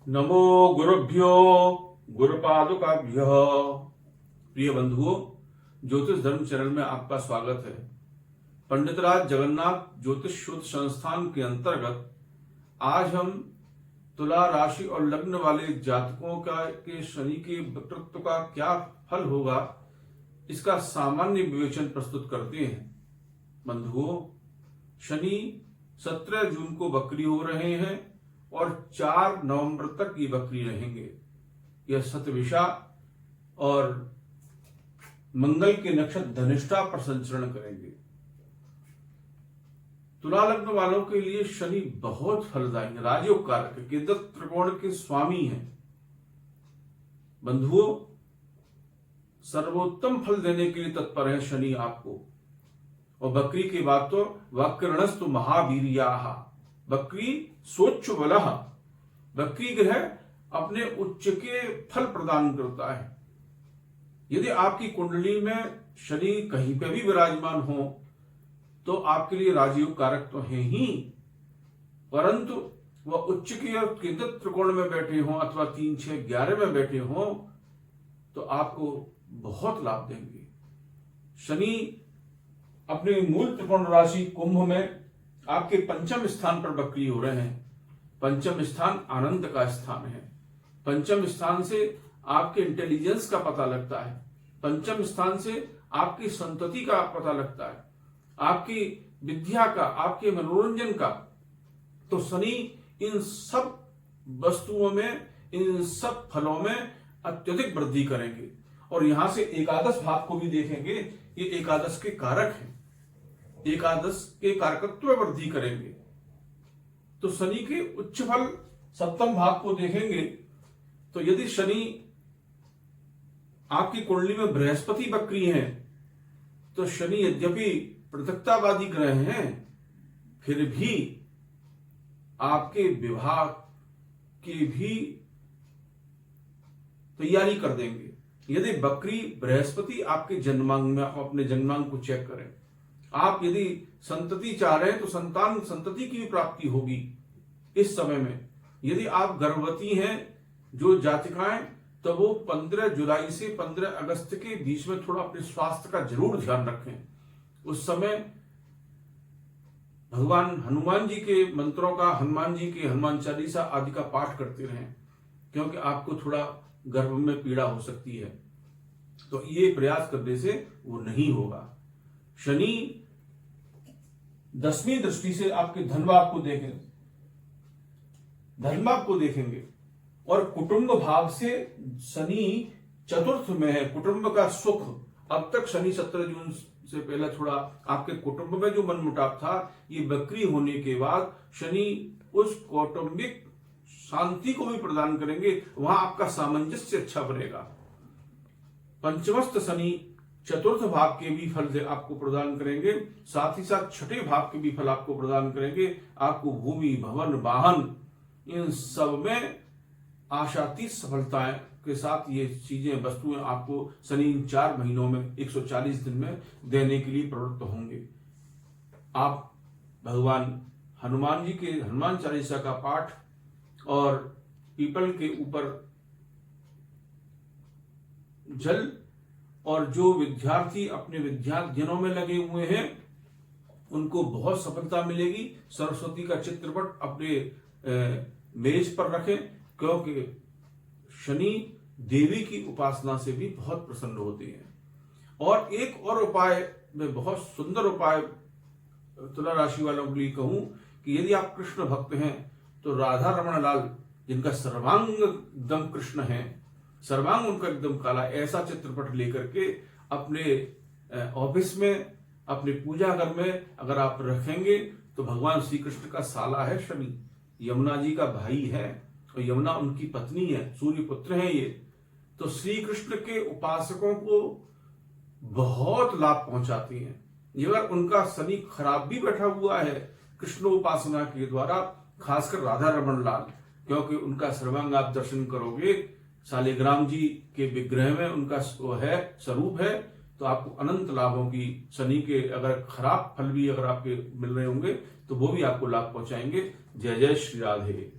नमो गुरुभ्यो गुरुपादुकाभ्यः। प्रिय बंधुओं, ज्योतिष धर्म चैनल में आपका स्वागत है। पंडितराज जगन्नाथ ज्योतिष शोध संस्थान के अंतर्गत आज हम तुला राशि और लग्न वाले जातकों का के शनि के वक्तृत्व का क्या फल होगा, इसका सामान्य विवेचन प्रस्तुत करते हैं। बंधुओं, शनि 17 जून को वक्री हो रहे हैं और 4 नवंबर तक ये वक्री रहेंगे। यह शतभिषा और मंगल के नक्षत्र धनिष्ठा पर संचरण करेंगे। तुला लग्न वालों के लिए शनि बहुत फलदायी है, राजयोग कारक है, केंद्र त्रिकोण के स्वामी हैं। बंधुओं, सर्वोत्तम फल देने के लिए तत्पर है शनि आपको। और बकरी के बाद तो वक्रणस्तु महावीर्याः, बकरी सोच्च बलः, बकरी ग्रह अपने उच्च के फल प्रदान करता है। यदि आपकी कुंडली में शनि कहीं पे भी विराजमान हो तो आपके लिए राजयोग कारक तो है ही, परंतु वह उच्च के और केंद्र त्रिकोण में बैठे हों अथवा 3, 6, 11 में बैठे हों तो आपको बहुत लाभ देंगे। शनि अपने मूल त्रिकोण राशि कुंभ में आपके पंचम स्थान पर वक्री हो रहे हैं। पंचम स्थान आनंद का स्थान है। पंचम स्थान से आपके इंटेलिजेंस का पता लगता है। पंचम स्थान से आपकी संतति का पता लगता है, आपकी विद्या का, आपके मनोरंजन का। तो शनि इन सब वस्तुओं में, इन सब फलों में अत्यधिक वृद्धि करेंगे। और यहां से एकादश भाव को भी देखेंगे, ये एकादश के कारक हैं, एकादश के कारकत्व में वृद्धि करेंगे। तो शनि के उच्च फल सप्तम भाव को देखेंगे तो यदि शनि आपकी कुंडली में बृहस्पति वक्री हैं तो शनि यद्यपि पृथकतावादी ग्रह हैं फिर भी आपके विवाह की भी तैयारी कर देंगे। यदि वक्री बृहस्पति आपके जन्मांग में, आप अपने जन्मांग को चेक करें, आप यदि संतति चाह रहे हैं तो संतति की भी प्राप्ति होगी इस समय में। यदि आप गर्भवती हैं जो जातिकाएं, तो वो 15 जुलाई से 15 अगस्त के बीच में थोड़ा अपने स्वास्थ्य का जरूर ध्यान रखें। उस समय भगवान हनुमान जी के मंत्रों का, हनुमान जी के हनुमान चालीसा आदि का पाठ करते रहें, क्योंकि आपको थोड़ा गर्भ में पीड़ा हो सकती है। तो ये प्रयास करने से वो नहीं होगा। शनि 10वीं दृष्टि से आपके धनभाव को देखेंगे, धनभाव को देखेंगे और कुटुंब भाव से शनि चतुर्थ में है। कुटुंब का सुख, अब तक शनि 17 जून से पहले थोड़ा आपके कुटुंब में जो मनमुटाव था, ये वक्री होने के बाद शनि उस कौटुंबिक शांति को भी प्रदान करेंगे। वहां आपका सामंजस्य अच्छा बनेगा। पंचमस्त शनि चतुर्थ भाव के भी फल आपको प्रदान करेंगे, साथ ही साथ छठे भाव के भी फल आपको प्रदान करेंगे। आपको भूमि, भवन, वाहन, इन सब में आशातीत सफलताएं के साथ ये चीजें, वस्तुएं आपको शनि 4 महीनों में 140 दिन में देने के लिए प्रवृत्त होंगे। आप भगवान हनुमान जी के हनुमान चालीसा का पाठ और पीपल के ऊपर जल, और जो विद्यार्थी अपने विद्याध्ययनों में लगे हुए हैं उनको बहुत सफलता मिलेगी। सरस्वती का चित्रपट अपने मेज पर रखें, क्योंकि शनि देवी की उपासना से भी बहुत प्रसन्न होते हैं। और एक और उपाय, मैं बहुत सुंदर उपाय तुला राशि वालों के लिए कहूं कि यदि आप कृष्ण भक्त हैं तो राधा रमण लाल, जिनका सर्वांग एकदम कृष्ण है, सर्वांग उनका एकदम काला, ऐसा चित्रपट लेकर के अपने ऑफिस में, अपने पूजा घर में अगर आप रखेंगे तो भगवान श्री कृष्ण का साला है शनि, यमुना जी का भाई है और यमुना उनकी पत्नी है, सूर्य पुत्र है ये। तो श्री कृष्ण के उपासकों को बहुत लाभ पहुंचाती हैं। अगर उनका शनि खराब भी बैठा हुआ है कृष्ण उपासना के द्वारा, खासकर राधा रमण लाल, क्योंकि उनका सर्वांग आप दर्शन करोगे, शालिग्राम जी के विग्रह में उनका वो है, स्वरूप है, तो आपको अनंत लाभों की, शनि के अगर खराब फल भी अगर आपके मिल रहे होंगे तो वो भी आपको लाभ पहुंचाएंगे। जय जय श्री राधे।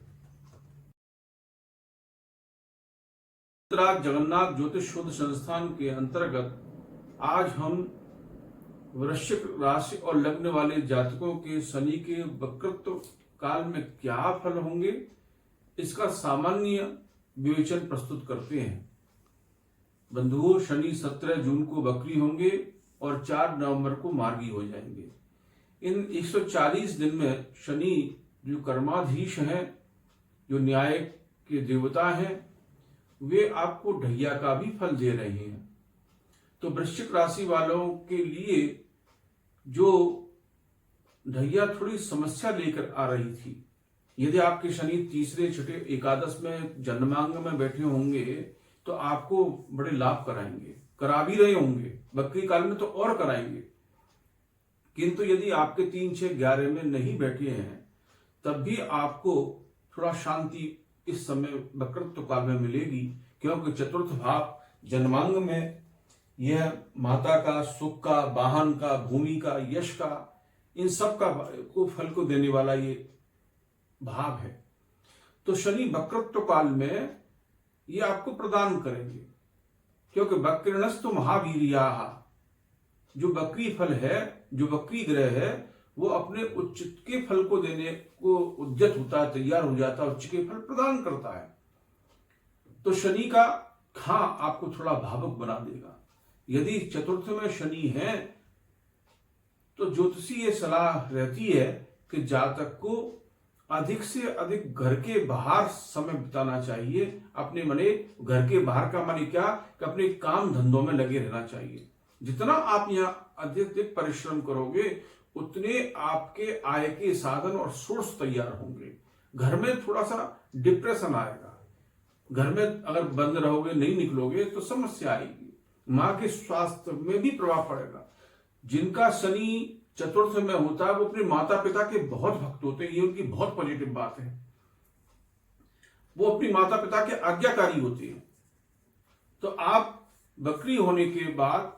गुजरात जगन्नाथ ज्योतिष शोध संस्थान के अंतर्गत आज हम वृश्चिक राशि और लग्न वाले जातकों के शनि के वक्रत्व काल में क्या फल होंगे, इसका सामान्य विवेचन प्रस्तुत करते हैं। बंधुओं, शनि 17 जून को वक्री होंगे और 4 नवंबर को मार्गी हो जाएंगे। इन 140 दिन में शनि जो कर्माधीश हैं, जो न्याय के देवता हैं, वे आपको ढैया का भी फल दे रहे हैं। तो वृश्चिक राशि वालों के लिए जो ढैया थोड़ी समस्या लेकर आ रही थी, यदि आपके शनि तीसरे छठे एकादश में जन्मांग में बैठे होंगे तो आपको बड़े लाभ कराएंगे, करा भी रहे होंगे, बकरी काल में तो और कराएंगे। किंतु यदि आपके 3, 6, 11 में नहीं बैठे हैं तब भी आपको थोड़ा शांति इस समय वक्रत्व काल में मिलेगी, क्योंकि चतुर्थ भाव जन्मांग में यह माता का, सुख का, वाहन का, भूमि का, यश का, इन सब का को फल को देने वाला ये भाव है। तो शनि वक्रत्व काल में ये आपको प्रदान करेंगे, क्योंकि वक्रणस्तु महावीर्याः, जो वक्री फल है, जो वक्री ग्रह है, वो अपने उच्च के फल को देने को उद्यत होता है, तैयार हो जाता है, उच्च के फल प्रदान करता है। तो शनि का हाँ आपको थोड़ा भावुक बना देगा। यदि चतुर्थ में शनि है तो ज्योतिषी ये सलाह रहती है कि जातक को अधिक से अधिक घर के बाहर समय बिताना चाहिए। अपने मने घर के बाहर का माने क्या कि अपने काम धंधों में लगे रहना चाहिए। जितना आप यहाँ अधिक परिश्रम करोगे उतने आपके आय के साधन और सोर्स तैयार होंगे। घर में थोड़ा सा डिप्रेशन आएगा, घर में अगर बंद रहोगे, नहीं निकलोगे तो समस्या आएगी, मां के स्वास्थ्य में भी प्रभाव पड़ेगा। जिनका शनि चतुर्थ में होता है वो अपने माता पिता के बहुत भक्त होते हैं, ये उनकी बहुत पॉजिटिव बात है। वो अपनी माता पिता के आज्ञाकारी होते हैं। तो आप बकरी होने के बाद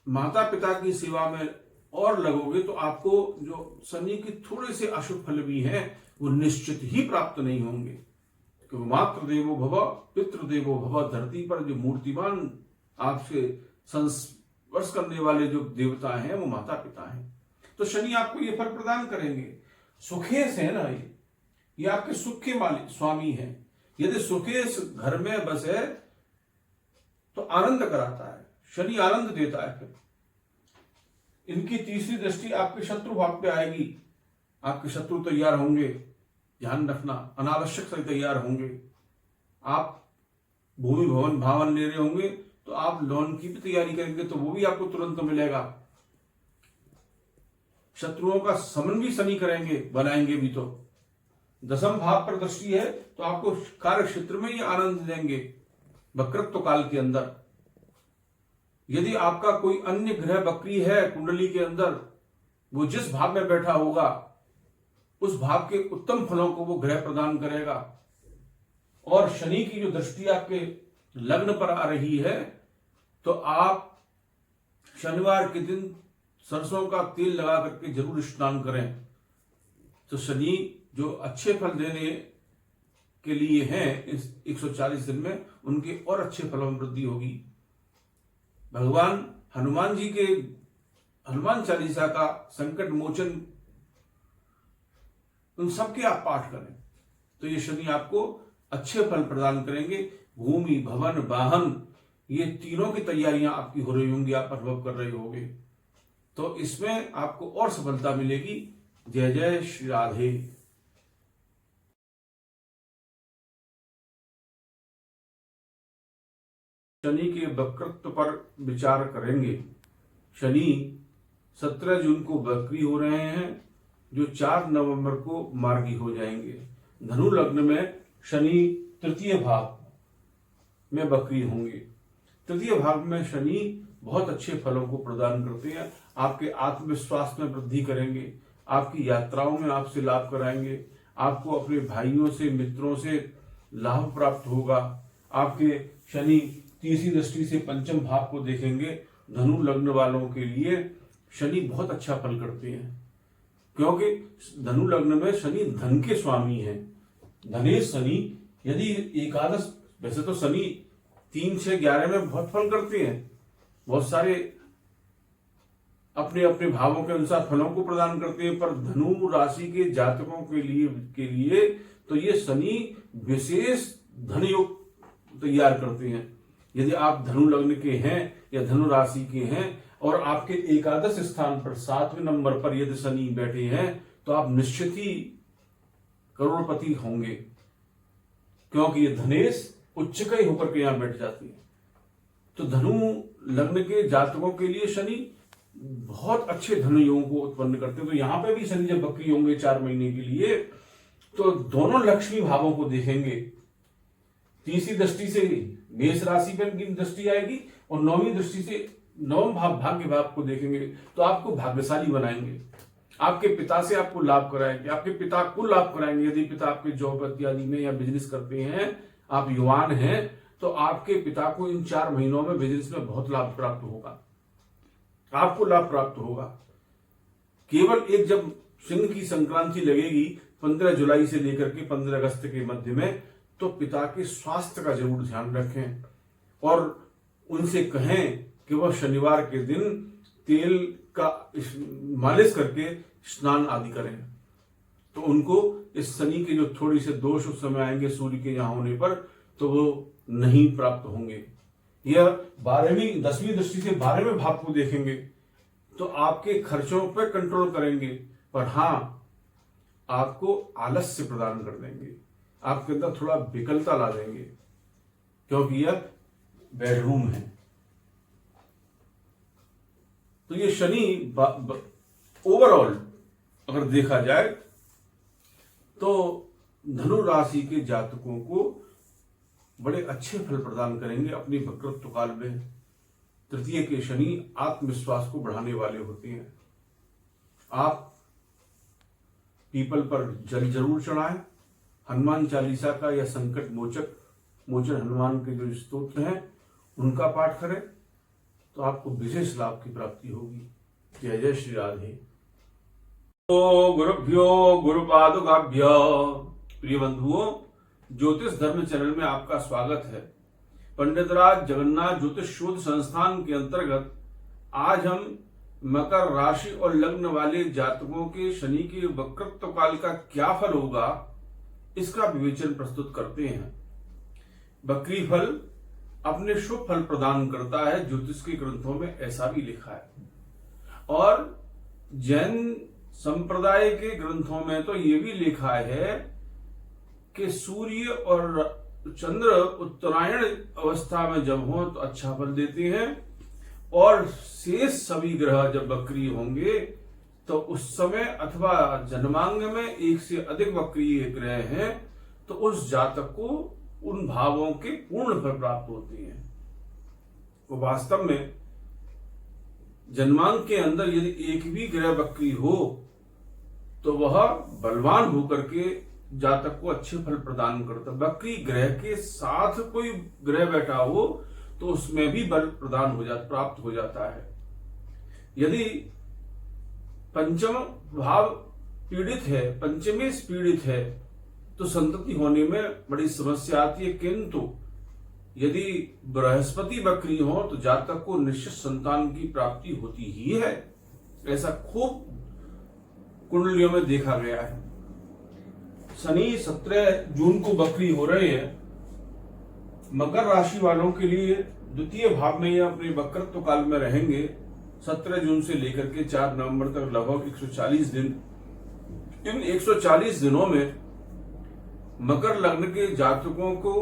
माता पिता की सेवा में और लगोगे तो आपको जो शनि के थोड़े से अशुभ फल भी हैं वो निश्चित ही प्राप्त नहीं होंगे। क्योंकि मातृ देवो भव, पितृ देवो भव, धरती पर जो मूर्तिमान आपसे संस्पर्श करने वाले जो देवता हैं वो माता पिता हैं। तो शनि आपको ये फल प्रदान करेंगे। सुखेश है ना, ये आपके सुख के मालिक स्वामी हैं। यदि सुखेश घर में बसे तो आनंद कराता है, शनि आनंद देता है। फिर इनकी तीसरी दृष्टि आपके शत्रु भाव पे आएगी, आपके शत्रु तैयार होंगे, ध्यान रखना, अनावश्यक से तैयार होंगे। आप भूमि भवन भावन ले रहे होंगे तो आप लोन की भी तैयारी करेंगे तो वो भी आपको तुरंत मिलेगा। शत्रुओं का समन भी शनि करेंगे, बनाएंगे भी। तो दसम भाव पर दृष्टि है तो आपको कार्य क्षेत्र में ही आनंद देंगे वक्रत्व काल के अंदर। यदि आपका कोई अन्य ग्रह बकरी है कुंडली के अंदर, वो जिस भाव में बैठा होगा उस भाव के उत्तम फलों को वो ग्रह प्रदान करेगा। और शनि की जो दृष्टि आपके लग्न पर आ रही है तो आप शनिवार के दिन सरसों का तेल लगा करके जरूर स्नान करें। तो शनि जो अच्छे फल देने के लिए हैं इस 140 दिन में, उनके और अच्छे फलों में वृद्धि होगी। भगवान हनुमान जी के हनुमान चालीसा का संकट मोचन उन सबके आप पाठ करें तो ये शनि आपको अच्छे फल प्रदान करेंगे। भूमि भवन वाहन ये तीनों की तैयारियां आपकी हो रही होंगी, आप अनुभव कर रहे होंगे। तो इसमें आपको और सफलता मिलेगी। जय जय श्री राधे। शनि के वक्रत्व पर विचार करेंगे। शनि 17 जून को वक्री हो रहे हैं, जो 4 नवंबर को मार्गी हो जाएंगे। धनु लग्न में शनि तृतीय भाव में वक्री होंगे। तृतीय भाव में शनि बहुत अच्छे फलों को प्रदान करते हैं। आपके आत्मविश्वास में वृद्धि करेंगे, आपकी यात्राओं में आपसे लाभ कराएंगे, आपको अपने भाइयों से मित्रों से लाभ प्राप्त होगा। आपके शनि तीसरी दृष्टि से पंचम भाव को देखेंगे। धनु लग्न वालों के लिए शनि बहुत अच्छा फल करते हैं, क्योंकि धनु लग्न में शनि धन के स्वामी हैं। धनेश शनि यदि एकादश वैसे तो शनि 3, 6, 11 में बहुत फल करते हैं, बहुत सारे अपने अपने भावों के अनुसार फलों को प्रदान करते हैं, पर धनु राशि के जातकों के लिए तो ये शनि विशेष धन योग तैयार करते हैं। यदि आप धनु लग्न के हैं या धनु राशि के हैं और आपके एकादश स्थान पर 7वें नंबर पर यदि शनि बैठे हैं तो आप निश्चित ही करोड़पति होंगे, क्योंकि ये धनेश उच्च का ही होकर के यहां बैठ जाती है। तो धनु लग्न के जातकों के लिए शनि बहुत अच्छे धन योगों को उत्पन्न करते हैं। तो यहां पे भी शनि जब वक्री होंगे 4 महीने के लिए, तो दोनों लक्ष्मी भावों को देखेंगे। तीसरी दृष्टि से मेष राशि पर इनकी दृष्टि आएगी और 9वीं दृष्टि से 9वें भाव भाग्य भाव को देखेंगे, तो आपको भाग्यशाली बनाएंगे, आपके पिता से आपको लाभ कराएंगे, आपके पिता को लाभ कराएंगे। यदि पिता आपके जॉब इत्यादि में या बिजनेस करते हैं, आप युवान हैं, तो आपके पिता को इन 4 महीनों में बिजनेस में बहुत लाभ प्राप्त होगा, आपको लाभ प्राप्त होगा। केवल एक जब सिंह की संक्रांति लगेगी 15 जुलाई से लेकर के 15 अगस्त के मध्य में, तो पिता के स्वास्थ्य का जरूर ध्यान रखें और उनसे कहें कि वह शनिवार के दिन तेल का मालिश करके स्नान आदि करें। तो उनको इस शनि के जो थोड़ी से दोष उस समय आएंगे सूर्य के यहां होने पर, तो वो नहीं प्राप्त होंगे। यह 10वीं दृष्टि से 12वें भाव को देखेंगे, तो आपके खर्चों पर कंट्रोल करेंगे, पर हां आपको आलस्य प्रदान कर देंगे, आपके अंदर थोड़ा विकलता ला देंगे, क्योंकि यह बेडरूम है। तो ये शनि ओवरऑल अगर देखा जाए तो धनु राशि के जातकों को बड़े अच्छे फल प्रदान करेंगे अपनी वक्रत्व काल में। तृतीय के शनि आत्मविश्वास को बढ़ाने वाले होते हैं। आप पीपल पर जल जरूर चढ़ाएं, हनुमान चालीसा का या संकट मोचन हनुमान के जो स्तोत्र हैं उनका पाठ करें, तो आपको विशेष लाभ की प्राप्ति होगी। जय जय श्री राधे। तो गुरुभ्यो गुरुपादुकाभ्यो। प्रिय बंधुओं, ज्योतिष धर्म चैनल में आपका स्वागत है। पंडितराज जगन्नाथ ज्योतिष शोध संस्थान के अंतर्गत आज हम मकर राशि और लग्न वाले जातकों के शनि के वक्रत्व काल का क्या फल होगा, इसका विवेचन प्रस्तुत करते हैं। वक्री फल अपने शुभ फल प्रदान करता है, ज्योतिष के ग्रंथों में ऐसा भी लिखा है, और जैन संप्रदाय के ग्रंथों में तो ये भी लिखा है कि सूर्य और चंद्र उत्तरायण अवस्था में जब हो तो अच्छा फल देते हैं, और शेष सभी ग्रह जब वक्री होंगे तो उस समय अथवा जन्मांग में एक से अधिक वक्रीय ग्रह हैं तो उस जातक को उन भावों के पूर्ण फल प्राप्त होते हैं। वो वास्तव में जन्मांग के अंदर यदि एक भी ग्रह वक्री हो तो वह बलवान होकर के जातक को अच्छे फल प्रदान करता है। वक्री ग्रह के साथ कोई ग्रह बैठा हो तो उसमें भी बल प्रदान हो जाता, प्राप्त हो जाता है। यदि पंचम भाव पीड़ित है, पंचमे पीड़ित है, तो संतति होने में बड़ी समस्या आती है, किंतु यदि बृहस्पति वक्री हो तो जातक को निश्चित संतान की प्राप्ति होती ही है। ऐसा खूब कुंडलियों में देखा गया है। शनि 17 जून को वक्री हो रहे हैं। मकर राशि वालों के लिए द्वितीय भाव में यह अपने वक्रत्व काल में रहेंगे 17 जून से लेकर के 4 नवंबर तक, लगभग 140 दिन। इन 140 दिनों में मकर लग्न के जातकों को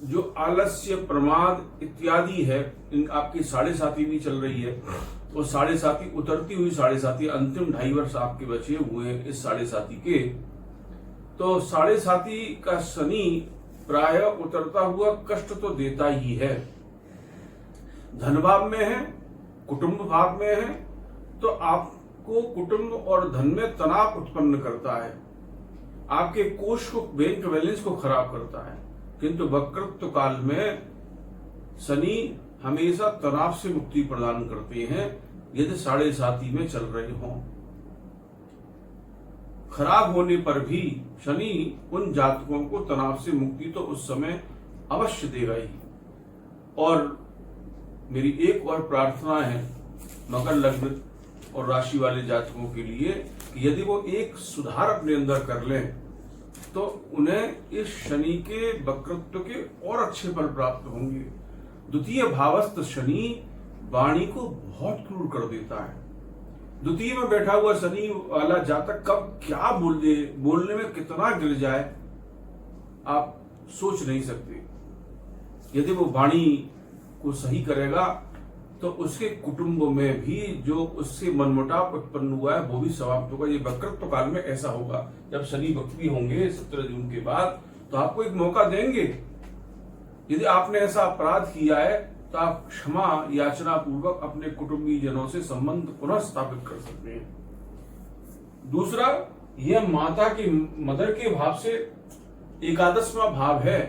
जो आलस्य, प्रमाद इत्यादि है, इन आपकी 7.5 भी चल रही है, और 7.5 उतरती हुई 7.5 अंतिम 2.5 वर्ष आपके बचे हुए हैं इस 7.5 के। तो 7.5 का शनि प्राय उतरता हुआ कष्ट तो देता ही है। धन भाव में है, कुटुंब भाव में है, तो आपको कुटुंब और धन में तनाव उत्पन्न करता है, आपके कोष को, बैंक बैलेंस को खराब करता है। किंतु वक्रत्व काल में शनि हमेशा तनाव से मुक्ति प्रदान करते हैं यदि 7.5 में चल रहे हों। खराब होने पर भी शनि उन जातकों को तनाव से मुक्ति तो उस समय अवश्य देगा ही। और मेरी एक और प्रार्थना है मकर लग्न और राशि वाले जातकों के लिए कि यदि वो एक सुधार अपने अंदर कर लें तो उन्हें इस शनि के वक्रत्व के और अच्छे फल प्राप्त होंगे। द्वितीय भावस्थ शनि वाणी को बहुत क्रूर कर देता है। द्वितीय में बैठा हुआ शनि वाला जातक कब क्या बोल दे, बोलने में कितना गिर जाए आप सोच नहीं सकते। यदि वो वाणी को सही करेगा तो उसके कुटुंब में भी जो उससे मनमुटाव उत्पन्न हुआ है वो भी समाप्त होगा। ये वक्रत्व काल में ऐसा होगा। जब शनि वक्री होंगे 17 जून के बाद तो आपको एक मौका देंगे। यदि आपने ऐसा अपराध किया है तो आप क्षमा याचना पूर्वक अपने कुटुंबी जनों से संबंध पुनः स्थापित कर सकते हैं। दूसरा, यह माता की मदर के भाव से एकादशवां भाव है।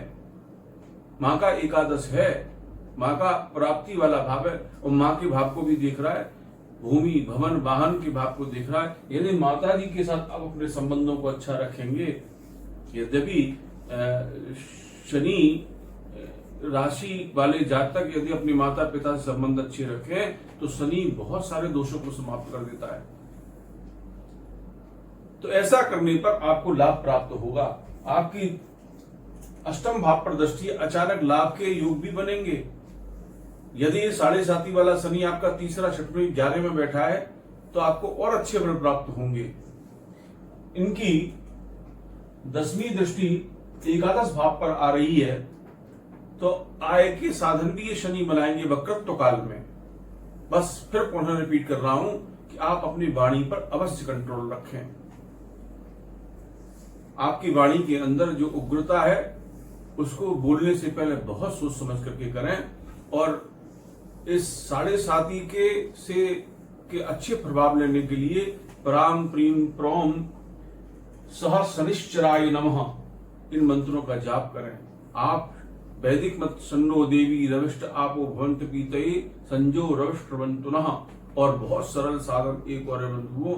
माँ का एकादश है, माँ का प्राप्ति वाला भाव है और माँ के भाव को भी देख रहा है, भूमि भवन वाहन के भाव को देख रहा है। यदि माता जी के साथ आप अपने संबंधों को अच्छा रखेंगे, यद्यपि शनि राशि वाले जातक यदि अपने माता पिता से संबंध अच्छे रखें तो शनि बहुत सारे दोषों को समाप्त कर देता है। तो ऐसा करने पर आपको लाभ प्राप्त होगा। आपकी अष्टम भाव पर दृष्टि, अचानक लाभ के योग भी बनेंगे। यदि 7.5 वाला शनि आपका तीसरा छठवें 11 में बैठा है तो आपको और अच्छे फल प्राप्त होंगे। इनकी 10वीं दृष्टि एकादश भाव पर आ रही है तो आय के साधन भी ये शनि बनाएंगे वक्रत्व काल में। बस फिर पुनः रिपीट कर रहा हूं कि आप अपनी वाणी पर अवश्य कंट्रोल रखें। आपकी वाणी के अंदर जो उग्रता है उसको बोलने से पहले बहुत सोच समझ करके करें। और इस 7.5 के अच्छे प्रभाव लेने के लिए प्राम प्रीम प्रोम सह शनिश्चराय नमः इन मंत्रों का जाप करें। आप वैदिक मत सन्नो देवी रविष्ट आपो भवंत पीतये संजो रविष्ट्रवंतुनः और बहुत सरल साधन एक और बंधुओं,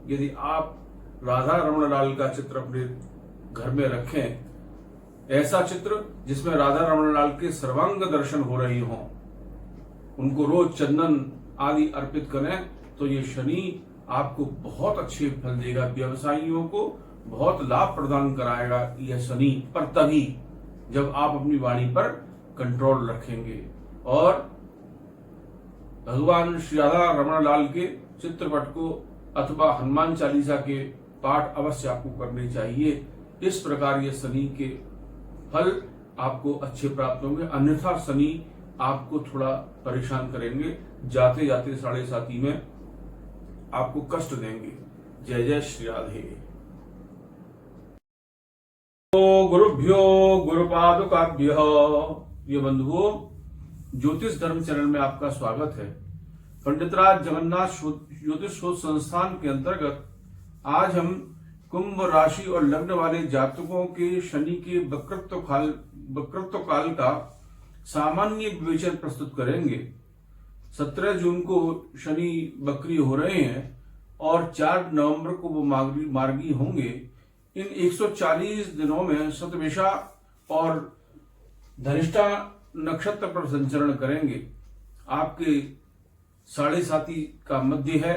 यदि आप राधा रमण लाल का चित्र अपने घर में रखें, ऐसा चित्र जिसमें राधा रमण लाल के सर्वांग दर्शन हो रही हों, उनको रोज चंदन आदि अर्पित करें तो ये शनि आपको बहुत अच्छे फल देगा। व्यवसायियों को बहुत लाभ प्रदान कराएगा यह शनि, पर तभी जब आप अपनी वाणी पर कंट्रोल रखेंगे। और भगवान श्री राधा रमण लाल के चित्रपट को अथवा हनुमान चालीसा के पाठ अवश्य आपको करने चाहिए। इस प्रकार ये शनि के फल आपको अच्छे प्राप्त होंगे। अन्यथा शनि आपको थोड़ा परेशान करेंगे, जाते जाते 7.5 में आपको कष्ट देंगे। जय जय श्री राधे। गुरुभ्यो गुरुपादुकाभ्यः। ये बंधुओं, ज्योतिष धर्म चैनल में आपका स्वागत है। पंडितराज जगन्नाथ ज्योतिष शोध संस्थान के अंतर्गत आज हम कुंभ राशि और लग्न वाले जातकों के शनि के वक्रत्व काल का सामान्य विवेचन प्रस्तुत करेंगे। 17 जून को शनि वक्री हो रहे हैं और 4 नवंबर को वो मार्गी होंगे। इन 140 दिनों में शतभिषा और धनिष्ठा नक्षत्र पर संचरण करेंगे। आपके 7.5 का मध्य है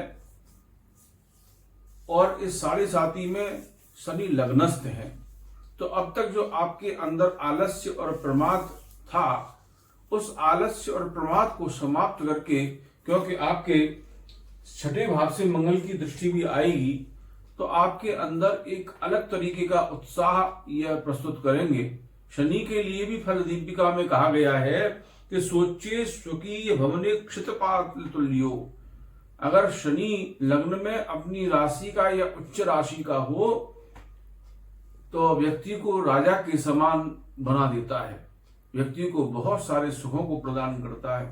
और इस 7.5 में शनि लग्नस्थ है। तो अब तक जो आपके अंदर आलस्य और प्रमाद था, उस आलस्य और प्रमाद को समाप्त करके, क्योंकि आपके 6ठे भाव से मंगल की दृष्टि भी आएगी, तो आपके अंदर एक अलग तरीके का उत्साह यह प्रस्तुत करेंगे। शनि के लिए भी फल दीपिका में कहा गया है कि सोचे स्वकीय भवने क्षितपात तुल्यो। अगर शनि लग्न में अपनी राशि का या उच्च राशि का हो तो व्यक्ति को राजा के समान बना देता है, व्यक्ति को बहुत सारे सुखों को प्रदान करता है।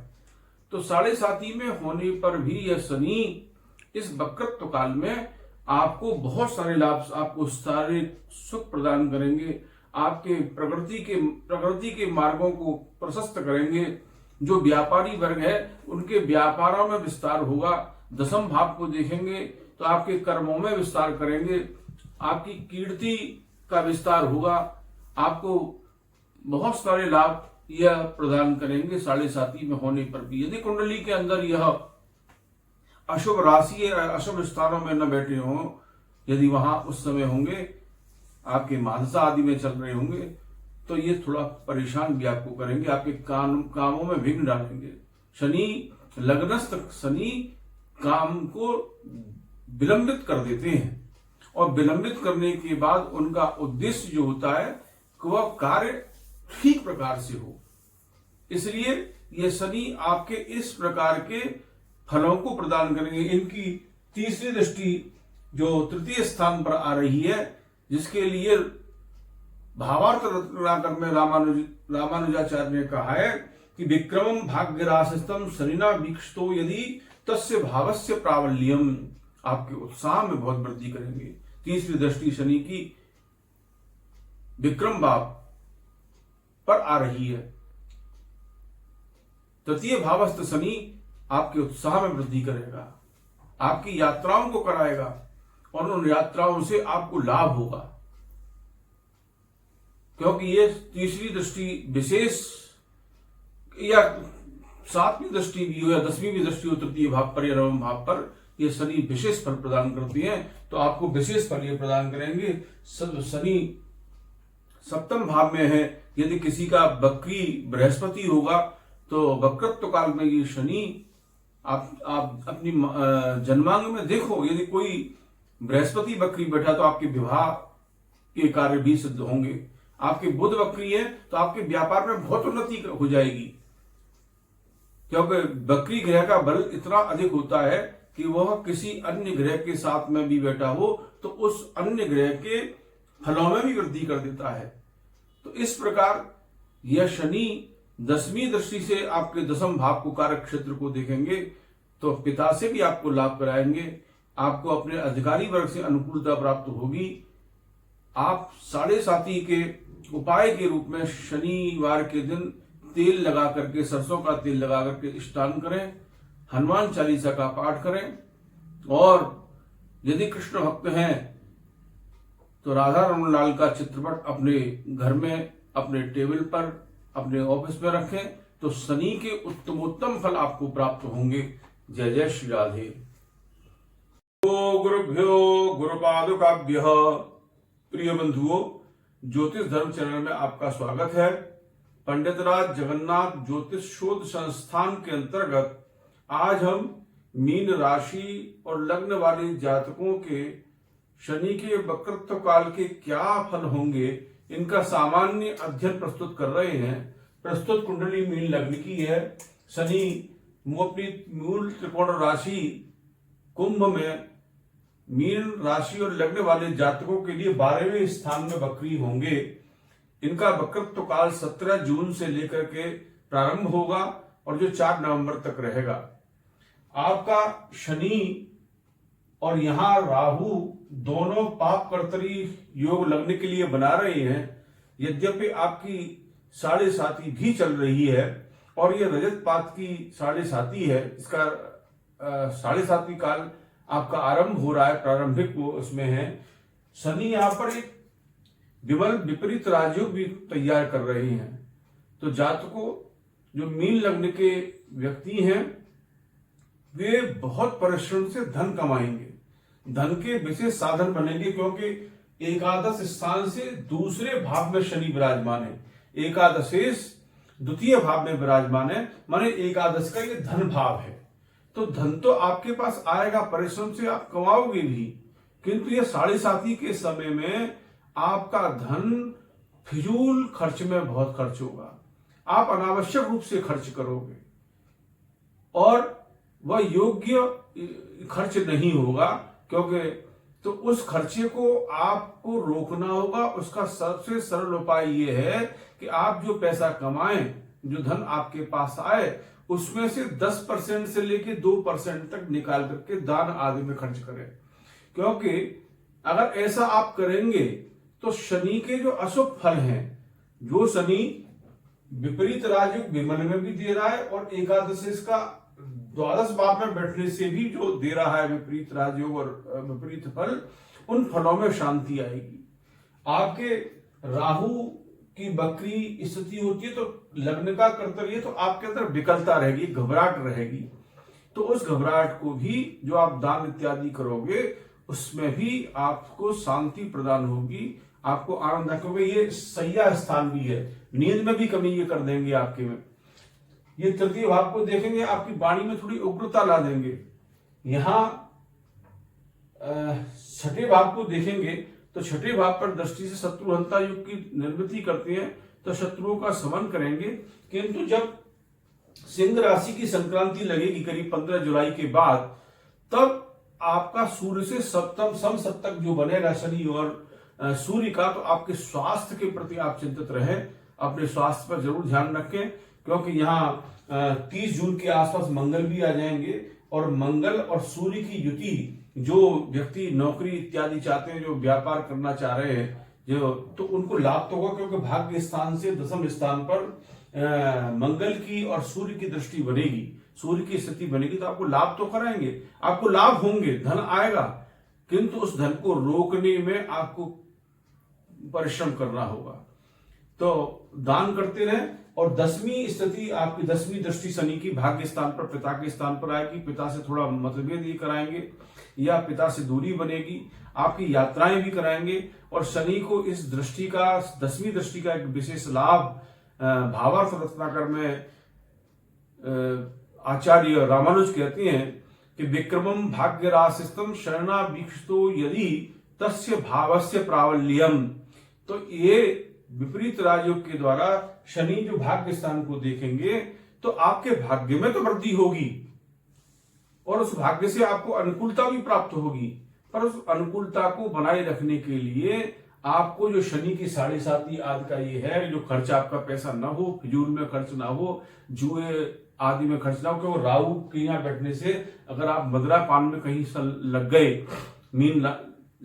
तो 7.5 में होने पर भी यह शनि इस वक्रत्व काल में आपको बहुत सारे लाभ, आपको सारे सुख प्रदान करेंगे। आपके प्रगति के मार्गों को प्रशस्त करेंगे। जो व्यापारी वर्ग है उनके व्यापारों में विस्तार होगा। 10म भाव को देखेंगे तो आपके कर्मों में विस्तार करेंगे, आपकी कीर्ति का विस्तार होगा। आपको बहुत सारे लाभ यह प्रदान करेंगे साढ़े साथी में होने पर भी। यदि कुंडली के अंदर यह अशुभ राशि या अशुभ स्थानों में न बैठे हों, यदि वहां उस समय होंगे, आपके मानसा आदि में चल रहे होंगे, तो ये थोड़ा परेशान भी आपको करेंगे, आपके कामों में विघ्न डालेंगे। शनि लग्नस्थ शनि काम को विलंबित कर देते हैं, और विलंबित करने के बाद उनका उद्देश्य जो होता है कि वह कार्य ठीक प्रकार से हो। इसलिए ये शनि आपके इस प्रकार के फलों को प्रदान करेंगे। इनकी तीसरी दृष्टि जो तृतीय स्थान पर आ रही है, जिसके लिए भावार्थ रत्नाकर में रामानुजाचार्य ने कहा है कि विक्रमम भाग्यराशिस्तम शनिना वीक्षितो यदि तस्य भावस्य प्राबल्यम, आपके उत्साह में बहुत वृद्धि करेंगे। तीसरी दृष्टि शनि की विक्रम भाव पर आ रही है। तृतीय भावस्थ शनि आपके उत्साह में वृद्धि करेगा, आपकी यात्राओं को कराएगा, और उन यात्राओं से आपको लाभ होगा, क्योंकि ये तीसरी दृष्टि विशेष, या सातवीं दृष्टि भी हो या 10वीं भी दृष्टि हो तृतीय भाव पर या नवम भाव पर, ये शनि विशेष फल प्रदान करती हैं। तो आपको विशेष फल ये प्रदान करेंगे। शनि सप्तम भाव में है। यदि किसी का बकरी बृहस्पति होगा तो वक्रत्व काल में ये शनि आप अपनी जन्मांग में देखो, यदि कोई बृहस्पति बकरी बैठा तो आपके विवाह के कार्य भी सिद्ध होंगे। आपके बुध बकरी है तो आपके व्यापार में बहुत उन्नति हो जाएगी, क्योंकि बकरी ग्रह का बल इतना अधिक होता है कि वह किसी अन्य ग्रह के साथ में भी बैठा हो तो उस अन्य ग्रह के फलों में भी वृद्धि कर देता है। तो इस प्रकार यह शनि 10वीं दृष्टि से आपके 10म भाव को, कारक क्षेत्र को देखेंगे, तो पिता से भी आपको लाभ कराएंगे। आपको अपने अधिकारी वर्ग से अनुकूलता प्राप्त होगी। आप साढ़े साथी के उपाय के रूप में शनिवार के दिन तेल लगा करके, सरसों का तेल लगा करके स्नान करें, हनुमान चालीसा का पाठ करें, और यदि कृष्ण भक्त हैं तो राधा रमन लाल का चित्रपट अपने घर में, अपने टेबल पर, अपने ऑफिस में रखें, तो शनि के उत्तमोत्तम फल आपको प्राप्त होंगे। जय जय श्री राधे। गुरुभ्यो गुरुपादुकाभ्यः। प्रिय बंधुओं, ज्योतिष धर्म चैनल में आपका स्वागत है। पंडित राज जगन्नाथ ज्योतिष शोध संस्थान के अंतर्गत आज हम मीन राशि और लग्न वाले जातकों के शनि के वक्रत्व काल के क्या फल होंगे, इनका सामान्य अध्ययन प्रस्तुत कर रहे हैं। प्रस्तुत कुंडली मीन लग्न की है। शनि अपनी मूल त्रिकोण राशि कुंभ में मीन राशि और लग्न वाले जातकों के लिए 12वें स्थान में वक्री होंगे। इनका वक्रत्व काल 17 जून से लेकर के प्रारंभ होगा और जो 4 नवंबर तक रहेगा। आपका शनि और यहां राहु दोनों पाप कर्तरी योग लगने के लिए बना रहे हैं। यद्यपि आपकी साढ़े साती भी चल रही है और ये रजत पात की साढ़े साती है, इसका साढ़े साती काल आपका आरंभ हो रहा है, प्रारंभिक वो उसमें है। शनि यहां पर एक विमल विपरीत राजयोग भी तैयार कर रहे हैं। तो जातकों जो मीन लग्न के व्यक्ति हैं वे बहुत परिश्रम से धन कमाएंगे, धन के विशेष साधन बनेंगे, क्योंकि एकादश स्थान से दूसरे भाव में शनि विराजमान है। एकादशेश द्वितीय भाव में विराजमान है, माने एकादश का ये धन भाव है। तो धन तो आपके पास आएगा, परिश्रम से आप कमाओगे भी, किंतु ये साढ़े साती के समय में आपका धन फिजूल खर्च में बहुत खर्च होगा। आप अनावश्यक रूप से खर्च करोगे और वह योग्य खर्च नहीं होगा, क्योंकि तो उस खर्चे को आपको रोकना होगा। उसका सबसे सरल उपाय यह है कि आप जो पैसा कमाएं, जो धन आपके पास आए, उसमें से 10% से लेके 2% तक निकाल करके दान आदि में खर्च करें। क्योंकि अगर ऐसा आप करेंगे तो शनि के जो अशुभ फल हैं, जो शनि विपरीत राजयोग विमल में भी दे रहा है और एकादश इसका द्वादश भाव में बैठने से भी जो दे रहा है विपरीत राजयोग और विपरीत फल, उन फलों में शांति आएगी। आपके राहु की वक्री स्थिति होती है तो लग्न का कर्तव्य है, तो आपके अंदर विकलता रहेगी, घबराहट रहेगी। तो उस घबराहट को भी जो आप दान इत्यादि करोगे उसमें भी आपको शांति प्रदान होगी, आपको आनंद क्योंकि ये सैया स्थान भी है, नींद में भी कमी ये कर देंगे आपके में। ये तृतीय भाव को देखेंगे, आपकी वाणी में थोड़ी उग्रता ला देंगे। यहां छठे भाव को देखेंगे तो छठे भाव पर दृष्टि से शत्रुहंता युग की निर्मिति करते हैं, तो शत्रुओं का समन करेंगे। किंतु जब सिंह राशि की संक्रांति लगेगी करीब 15 जुलाई के बाद, तब आपका सूर्य से सप्तम समसप्तक जो बनेगा शनि और सूर्य का, तो आपके स्वास्थ्य के प्रति आप चिंतित रहें, अपने स्वास्थ्य पर जरूर ध्यान रखें, क्योंकि यहाँ 30 जून के आसपास मंगल भी आ जाएंगे। और मंगल और सूर्य की युति, जो व्यक्ति नौकरी इत्यादि चाहते हैं, जो व्यापार करना चाह रहे हैं, जो तो उनको लाभ तो होगा, क्योंकि भाग्य स्थान से दशम स्थान पर मंगल की और सूर्य की दृष्टि बनेगी, सूर्य की स्थिति बनेगी, तो आपको लाभ तो कराएंगे, आपको लाभ होंगे, धन आएगा, किंतु उस धन को रोकने में आपको परिश्रम करना होगा। तो दान करते रहें। और 10वीं स्थिति आपकी 10वीं दृष्टि शनि की भाग्य स्थान पर, पिता के स्थान पर आएगी, पिता से थोड़ा मतभेद ये कराएंगे या पिता से दूरी बनेगी, आपकी यात्राएं भी कराएंगे। और शनि को इस दृष्टि का, 10वीं दृष्टि का एक विशेष लाभ भावार्थ रत्नाकर में आचार्य रामानुज कहते हैं कि विक्रमम भाग्य राशिस्तम शरणा वीक्षितो यदि तस्य भावस्य प्रावल्यम। तो ये विपरीत राजयोग के द्वारा शनि जो भाग्य स्थान को देखेंगे तो आपके भाग्य में तो वृद्धि होगी और उस भाग्य से आपको अनुकूलता भी प्राप्त होगी, पर उस अनुकूलता को बनाए रखने के लिए आपको जो शनि की 7.5 आदि का ये है, जो खर्च आपका पैसा ना हो, फिजूल में खर्च ना हो, जुए आदि में खर्च ना हो, क्योंकि राहु के यहाँ बैठने से अगर आप मदिरा पान में कहीं लग गए, मीन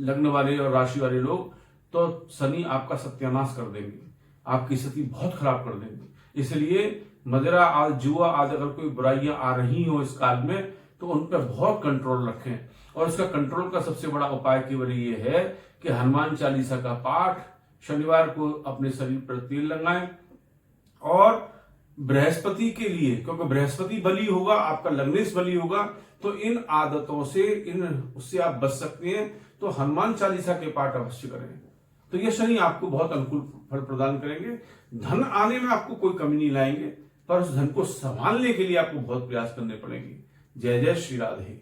लग्न वाले और राशि वाले लोग, तो शनि आपका सत्यानाश कर देंगे, आपकी स्थिति बहुत खराब कर देंगे। इसलिए मदिरा आदि, जुआ आदि अगर कोई बुराइयां आ रही हो इस काल में, तो उन पर बहुत कंट्रोल रखें। और इसका कंट्रोल का सबसे बड़ा उपाय केवल ये है कि हनुमान चालीसा का पाठ, शनिवार को अपने शरीर पर तेल लगाएं, और बृहस्पति के लिए, क्योंकि बृहस्पति बली होगा, आपका लग्नेश बली होगा, तो इन आदतों से, उससे आप बच सकते हैं। तो हनुमान चालीसा के पाठ अवश्य करें, तो ये शनि आपको बहुत अनुकूल फल प्रदान करेंगे। धन आने में आपको कोई कमी नहीं लाएंगे, पर उस धन को संभालने के लिए आपको बहुत प्रयास करने पड़ेंगे। जय जय श्री राधे।